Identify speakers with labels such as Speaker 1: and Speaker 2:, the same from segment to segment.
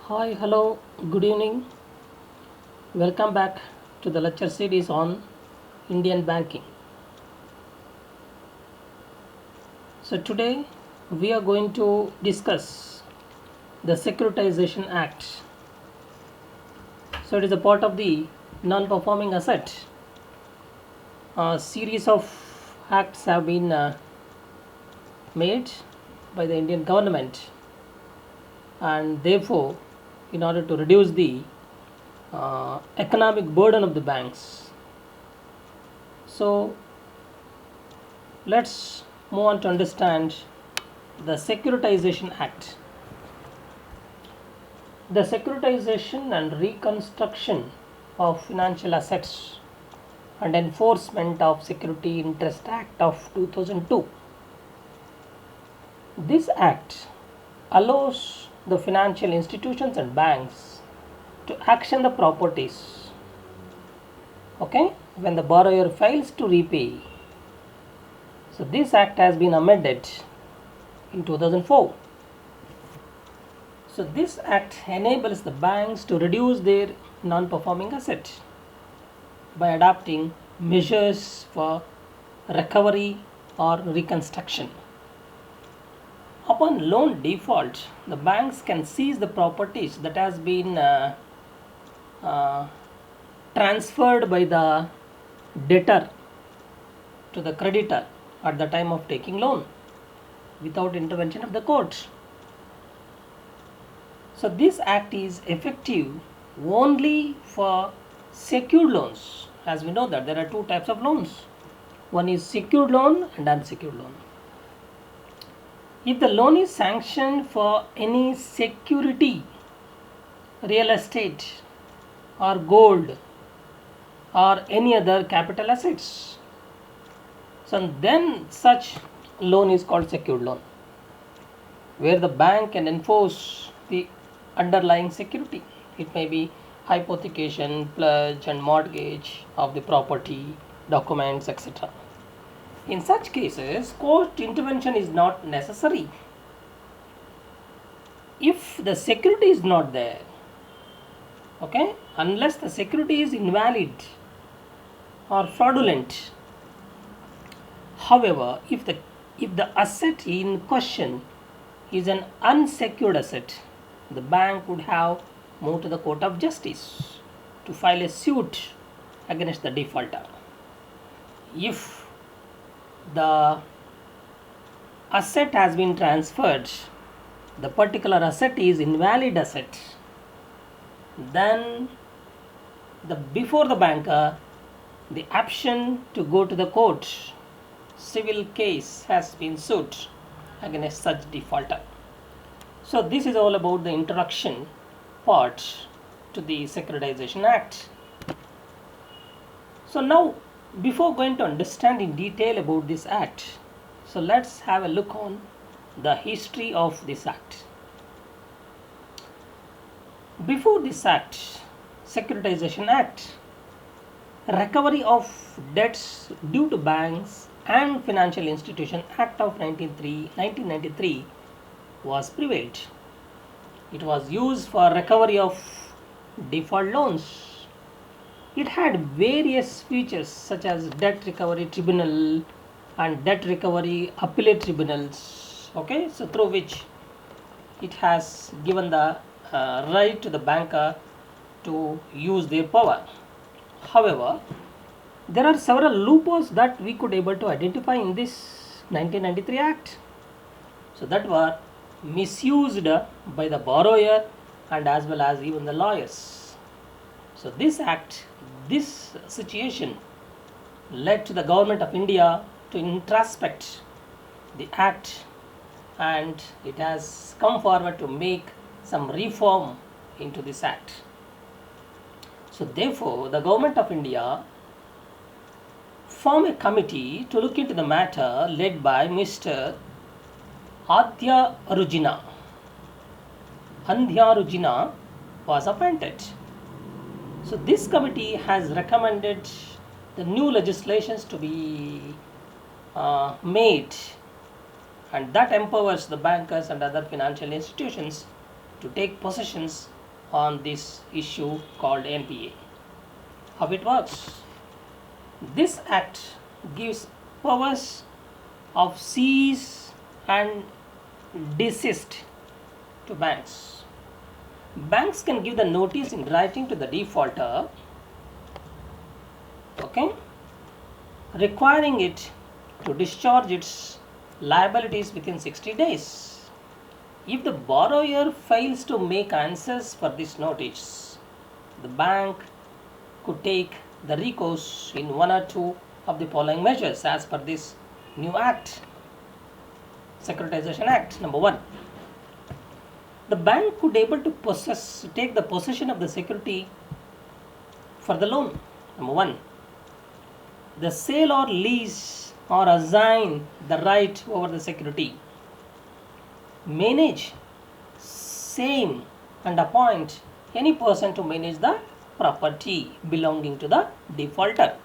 Speaker 1: Hi, hello, good evening. Welcome back to the lecture series on Indian banking. So, today we are going to discuss the Securitization Act. So, it is a part of the non performing asset. A series of acts have been made by the Indian government, and therefore, in order to reduce the economic burden of the banks. So, let's move on to understand the Securitization Act. The Securitization and Reconstruction of Financial Assets and Enforcement of Security Interest Act of 2002. This act allows the financial institutions and banks to action the properties, okay, when the borrower fails to repay. So this act has been amended in 2004. So this act enables the banks to reduce their non-performing assets by adopting measures for recovery or reconstruction. Upon loan default, the banks can seize the properties that has been uh, transferred by the debtor to the creditor at the time of taking loan without intervention of the court. So this act is effective only for secured loans. As we know that there are two types of loans. One is secured loan and unsecured loan. If the loan is sanctioned for any security, real estate or gold or any other capital assets, so then such loan is called secured loan, where the bank can enforce the underlying security. It may be hypothecation, pledge, and mortgage of the property, documents, etc. In such cases, court intervention is not necessary. If the security is not there, okay, unless the security is invalid or fraudulent. However, if the asset in question is an unsecured asset, the bank would have moved to the court of justice to file a suit against the defaulter. If the asset has been transferred, the particular asset is invalid asset, then before the banker, the option to go to the court, civil case has been sued against such defaulter. So this is all about the introduction part to the Securitization Act. So now, before going to understand in detail about this act, so let's have a look on the history of this act. Before this act, Securitization Act, Recovery of Debts Due to Banks and Financial Institution Act of 1993 was prevailed. It was used for recovery of default loans. It had various features such as debt recovery tribunal and debt recovery appellate tribunals, okay, so through which it has given the right to the banker to use their power. However, there are several loopholes that we could able to identify in this 1993 act, so that were misused by the borrower and as well as even the lawyers. So this situation led to the government of India to introspect the act, and it has come forward to make some reform into this act. So therefore, the government of India formed a committee to look into the matter led by Mr. Adya Arujina. Andhya Arujina was appointed. So this committee has recommended the new legislations to be made and that empowers the bankers and other financial institutions to take possessions on this issue called NPA. How it works? This act gives powers of seize and desist to banks. Banks can give the notice in writing to the defaulter, okay, requiring it to discharge its liabilities within 60 days. If the borrower fails to make answers for this notice, the bank could take the recourse in one or two of the following measures as per this new act, Securitization Act. Number one, the bank could able to take the possession of the security for the loan. Number one, the sale or lease or assign the right over the security, manage same and appoint any person to manage the property belonging to the defaulter.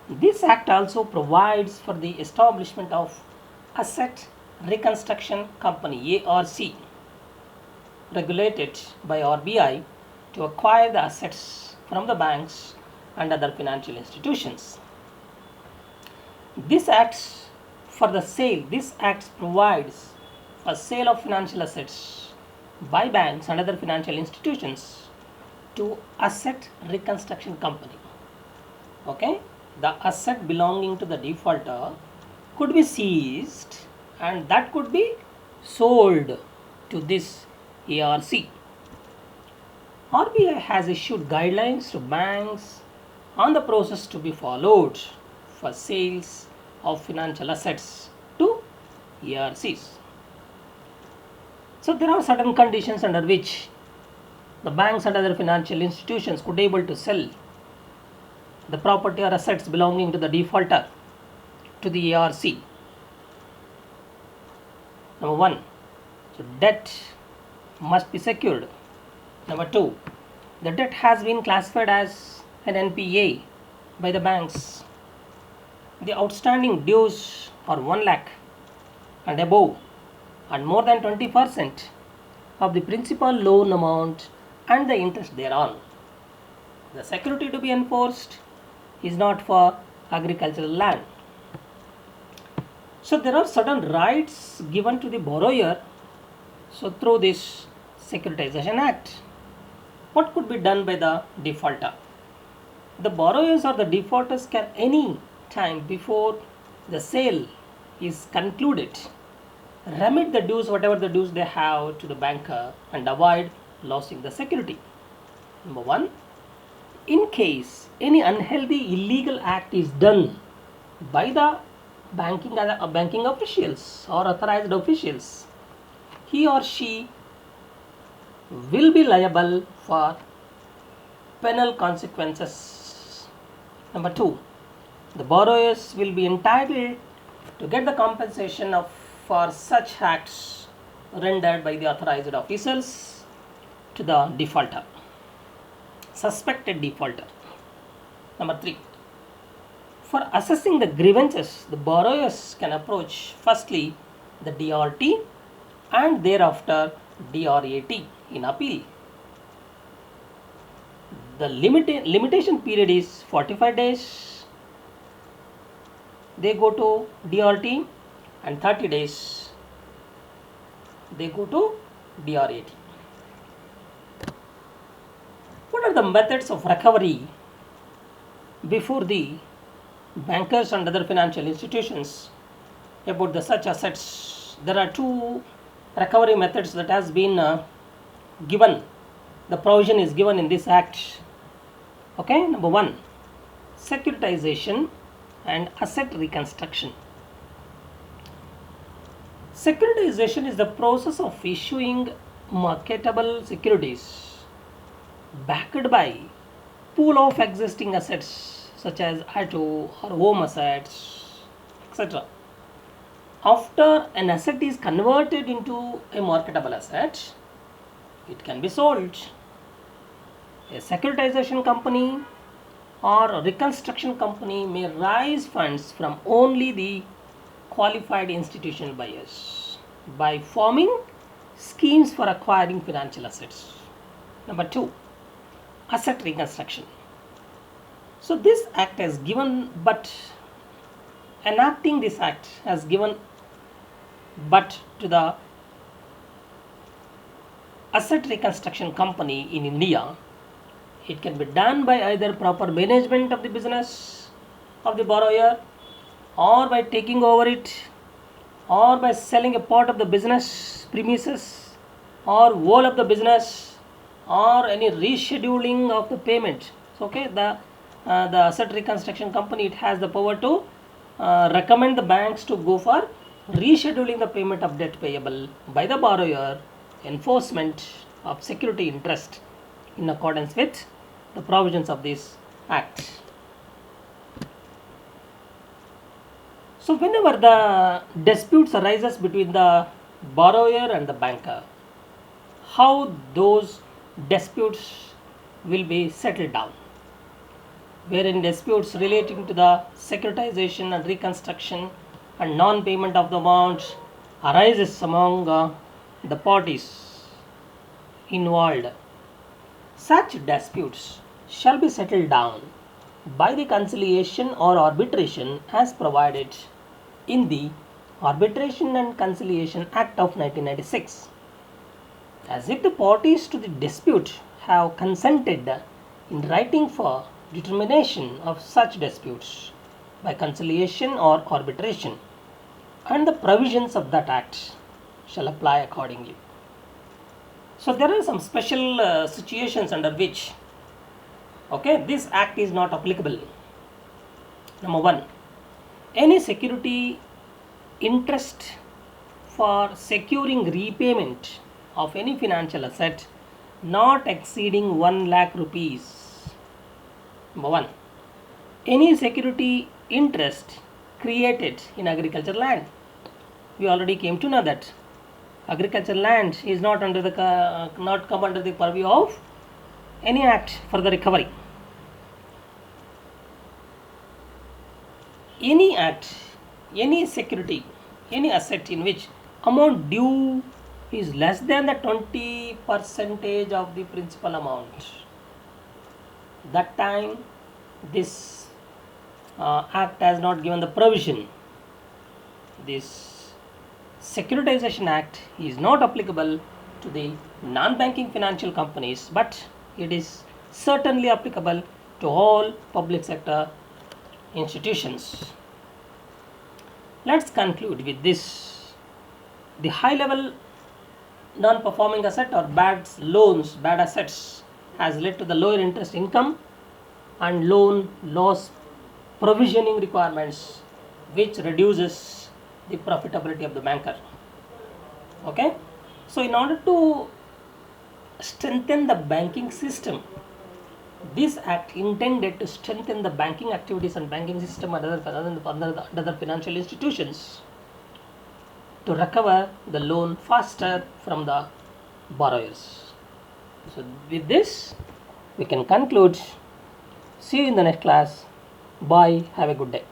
Speaker 1: This act also provides for the establishment of Asset Reconstruction Company ARC, regulated by RBI, to acquire the assets from the banks and other financial institutions. This acts provides for sale of financial assets by banks and other financial institutions to Asset Reconstruction Company. Okay, the asset belonging to the defaulter could be seized and that could be sold to this ARC. RBI has issued guidelines to banks on the process to be followed for sales of financial assets to ARCs. So there are certain conditions under which the banks and other financial institutions could be able to sell the property or assets belonging to the defaulter to the ARC. Number one, so debt must be secured. Number two, the debt has been classified as an NPA by the banks. The outstanding dues are 1 lakh and above and more than 20% of the principal loan amount and the interest thereon. The security to be enforced is not for agricultural land. So there are certain rights given to the borrower. So through this Securitization Act, what could be done by the defaulter? The borrowers or the defaulters can any time before the sale is concluded remit the dues, whatever the dues they have, to the banker and avoid losing the security. Number one, in case any unhealthy illegal act is done by the banking officials or authorized officials, he or she will be liable for penal consequences. Number two, the borrowers will be entitled to get the compensation for such acts rendered by the authorized officials to the defaulter, suspected defaulter. Number three, for assessing the grievances, the borrowers can approach firstly the DRT and thereafter DRAT in appeal. The limitation period is 45 days. They go to DRT and 30 days they go to DRAT. What are the methods of recovery before the bankers and other financial institutions about the such assets? There are two recovery methods that has been given. The provision is given in this act. Okay, number one, securitization and asset reconstruction. Securitization is the process of issuing marketable securities backed by pool of existing assets such as auto or home assets, etc. After an asset is converted into a marketable asset, it can be sold. A securitization company or a reconstruction company may raise funds from only the qualified institutional buyers by forming schemes for acquiring financial assets. Number 2, asset reconstruction. So this act has given but enacting this act has given but to the asset reconstruction company in India. It can be done by either proper management of the business of the borrower, or by taking over it, or by selling a part of the business premises, or whole of the business, or any rescheduling of the payment. So, okay, the asset reconstruction company, it has the power to recommend the banks to go for rescheduling the payment of debt payable by the borrower, enforcement of security interest in accordance with the provisions of this act. So whenever the disputes arises between the borrower and the banker, how those disputes will be settled down? Wherein disputes relating to the securitization and reconstruction and non-payment of the amounts arises among the parties involved. Such disputes shall be settled down by the conciliation or arbitration as provided in the Arbitration and Conciliation Act of 1996, as if the parties to the dispute have consented in writing for determination of such disputes by conciliation or arbitration, and the provisions of that act shall apply accordingly. So there are some special situations under which, okay, this act is not applicable. Number 1, any security interest for securing repayment of any financial asset not exceeding 1 lakh rupees. Number 1, any security interest created in agricultural land. We already came to know that agricultural land is not under the not come under the purview of any act for the recovery. Any act, any security, any asset in which amount due is less than the 20% of the principal amount, that time this act has not given the provision. This Securitization Act is not applicable to the non-banking financial companies, but it is certainly applicable to all public sector institutions. Let's conclude with this. The high level non-performing asset or bad loans, bad assets has led to the lower interest income and loan loss provisioning requirements, which reduces the profitability of the banker. Okay, so in order to strengthen the banking system, this act intended to strengthen the banking activities and banking system and other financial institutions to recover the loan faster from the borrowers. So with this we can conclude. See you in the next class. Bye. Have a good day.